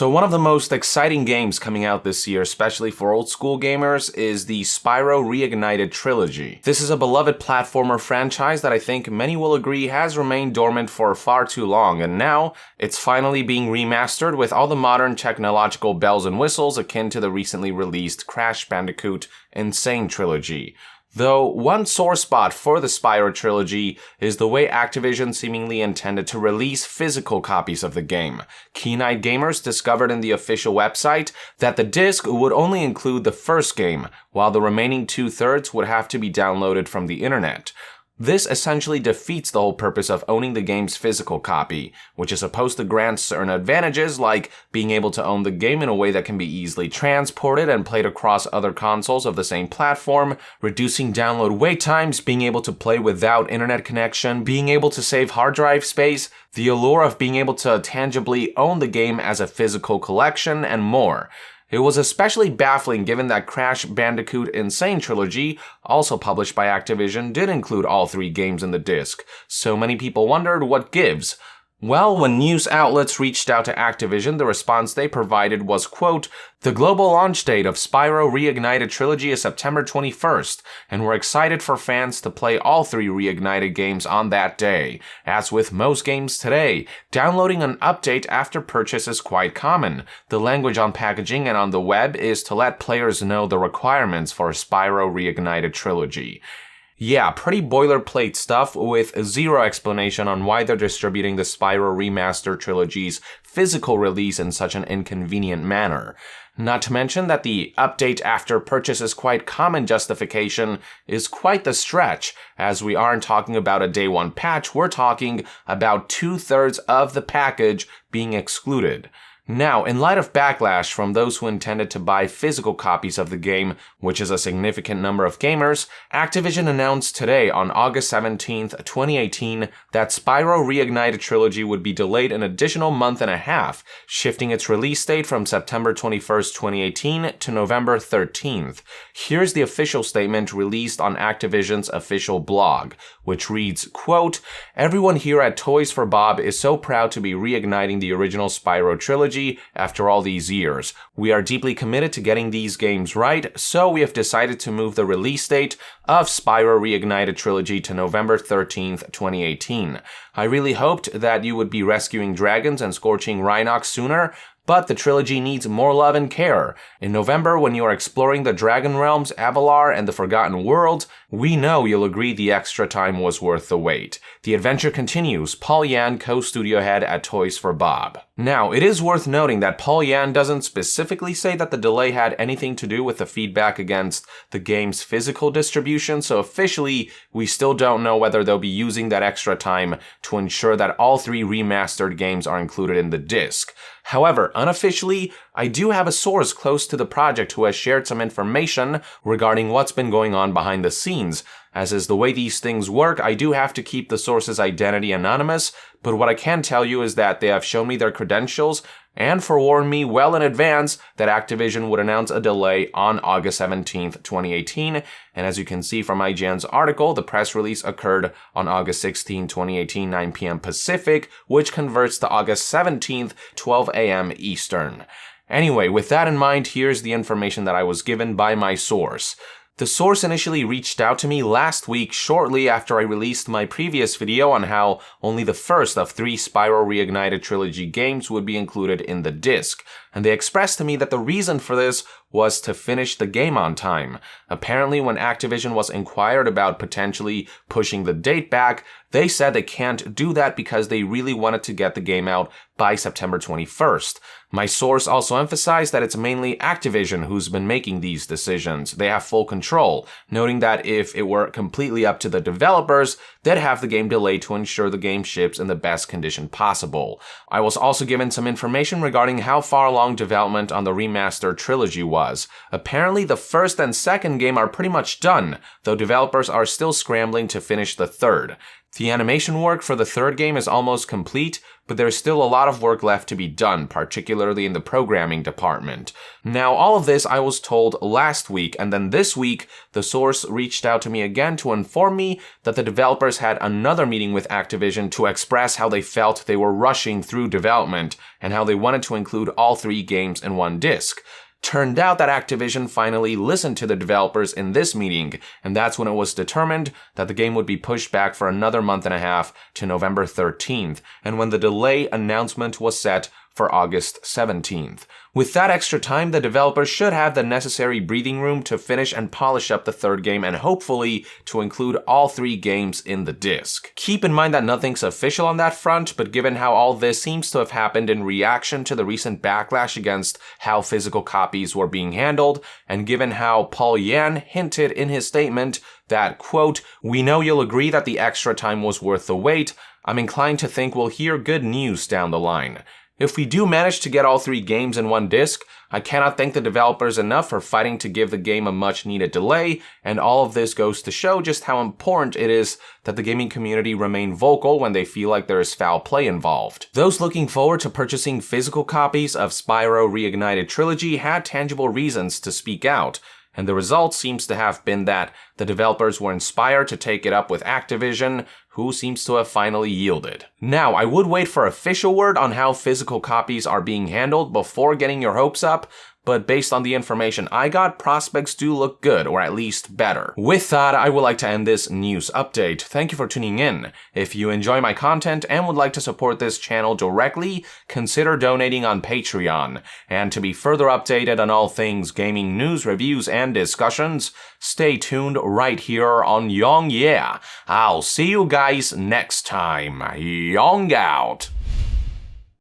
So one of the most exciting games coming out this year, especially for old school gamers, is the Spyro Reignited Trilogy. This is a beloved platformer franchise that I think many will agree has remained dormant for far too long, and now it's finally being remastered with all the modern technological bells and whistles akin to the recently released Crash Bandicoot Insane Trilogy. Though one sore spot for the Spyro trilogy is the way Activision seemingly intended to release physical copies of the game. Keen-eyed gamers discovered in the official website that the disc would only include the first game, while the remaining 2/3 would have to be downloaded from the internet. This essentially defeats the whole purpose of owning the game's physical copy, which is supposed to grant certain advantages like being able to own the game in a way that can be easily transported and played across other consoles of the same platform, reducing download wait times, being able to play without internet connection, being able to save hard drive space, the allure of being able to tangibly own the game as a physical collection, and more. It was especially baffling given that Crash Bandicoot Insane Trilogy, also published by Activision, did include all 3 games in the disc, so many people wondered what gives. Well, when news outlets reached out to Activision, the response they provided was, quote, "The global launch date of Spyro Reignited Trilogy is September 21st, and we're excited for fans to play all 3 Reignited games on that day. As with most games today, downloading an update after purchase is quite common. The language on packaging and on the web is to let players know the requirements for Spyro Reignited Trilogy." Yeah, pretty boilerplate stuff with zero explanation on why they're distributing the Spyro Remaster Trilogy's physical release in such an inconvenient manner. Not to mention that the update after purchase is quite common justification is quite the stretch, as we aren't talking about a day one patch, we're talking about 2/3 of the package being excluded. Now, in light of backlash from those who intended to buy physical copies of the game, which is a significant number of gamers, Activision announced today on August 17th, 2018, that Spyro Reignited Trilogy would be delayed an additional month and a half, shifting its release date from September 21st, 2018 to November 13th. Here's the official statement released on Activision's official blog, which reads, quote, "Everyone here at Toys for Bob is so proud to be reigniting the original Spyro trilogy after all these years. We are deeply committed to getting these games right, so we have decided to move the release date of Spyro Reignited Trilogy to November 13th, 2018. I really hoped that you would be rescuing dragons and scorching Rhinox sooner, but the trilogy needs more love and care. In November, when you are exploring the Dragon Realms, Avalar, and the Forgotten World, we know you'll agree the extra time was worth the wait. The adventure continues. Paul Yan, co-studio head at Toys for Bob." Now, it is worth noting that Paul Yan doesn't specifically say that the delay had anything to do with the feedback against the game's physical distribution, so officially, we still don't know whether they'll be using that extra time to ensure that all 3 remastered games are included in the disc. However, unofficially, I do have a source close to the project who has shared some information regarding what's been going on behind the scenes. As is the way these things work, I do have to keep the source's identity anonymous, but what I can tell you is that they have shown me their credentials and forewarned me well in advance that Activision would announce a delay on August 17th, 2018, and as you can see from IGN's article, the press release occurred on August 16, 2018, 9 p.m. Pacific, which converts to August 17th, 12 a.m. Eastern. Anyway, with that in mind, here's the information that I was given by my source. The source initially reached out to me last week shortly after I released my previous video on how only the first of 3 Spyro Reignited Trilogy games would be included in the disc, and they expressed to me that the reason for this was to finish the game on time. Apparently, when Activision was inquired about potentially pushing the date back, they said they can't do that because they really wanted to get the game out by September 21st. My source also emphasized that it's mainly Activision who's been making these decisions. They have full control, noting that if it were completely up to the developers, they'd have the game delayed to ensure the game ships in the best condition possible. I was also given some information regarding how far along development on the remastered trilogy was. Apparently, the first and second game are pretty much done, though developers are still scrambling to finish the third. The animation work for the third game is almost complete, but there's still a lot of work left to be done, particularly in the programming department. Now, all of this I was told last week, and then this week, the source reached out to me again to inform me that the developers had another meeting with Activision to express how they felt they were rushing through development, and how they wanted to include all 3 games in one disc. Turned out that Activision finally listened to the developers in this meeting, and that's when it was determined that the game would be pushed back for another month and a half to November 13th, and when the delay announcement was set for August 17th. With that extra time, the developers should have the necessary breathing room to finish and polish up the third game and hopefully to include all 3 games in the disc. Keep in mind that nothing's official on that front, but given how all this seems to have happened in reaction to the recent backlash against how physical copies were being handled, and given how Paul Yan hinted in his statement that, quote, "We know you'll agree that the extra time was worth the wait," I'm inclined to think we'll hear good news down the line. If we do manage to get all 3 games in one disc, I cannot thank the developers enough for fighting to give the game a much needed delay, and all of this goes to show just how important it is that the gaming community remain vocal when they feel like there is foul play involved. Those looking forward to purchasing physical copies of Spyro Reignited Trilogy had tangible reasons to speak out, and the result seems to have been that the developers were inspired to take it up with Activision, who seems to have finally yielded. Now, I would wait for official word on how physical copies are being handled before getting your hopes up, but based on the information I got, prospects do look good, or at least better. With that, I would like to end this news update. Thank you for tuning in. If you enjoy my content and would like to support this channel directly, consider donating on Patreon. And to be further updated on all things gaming news, reviews, and discussions, stay tuned right here on Yong Yeah. I'll see you guys next time. Yong out.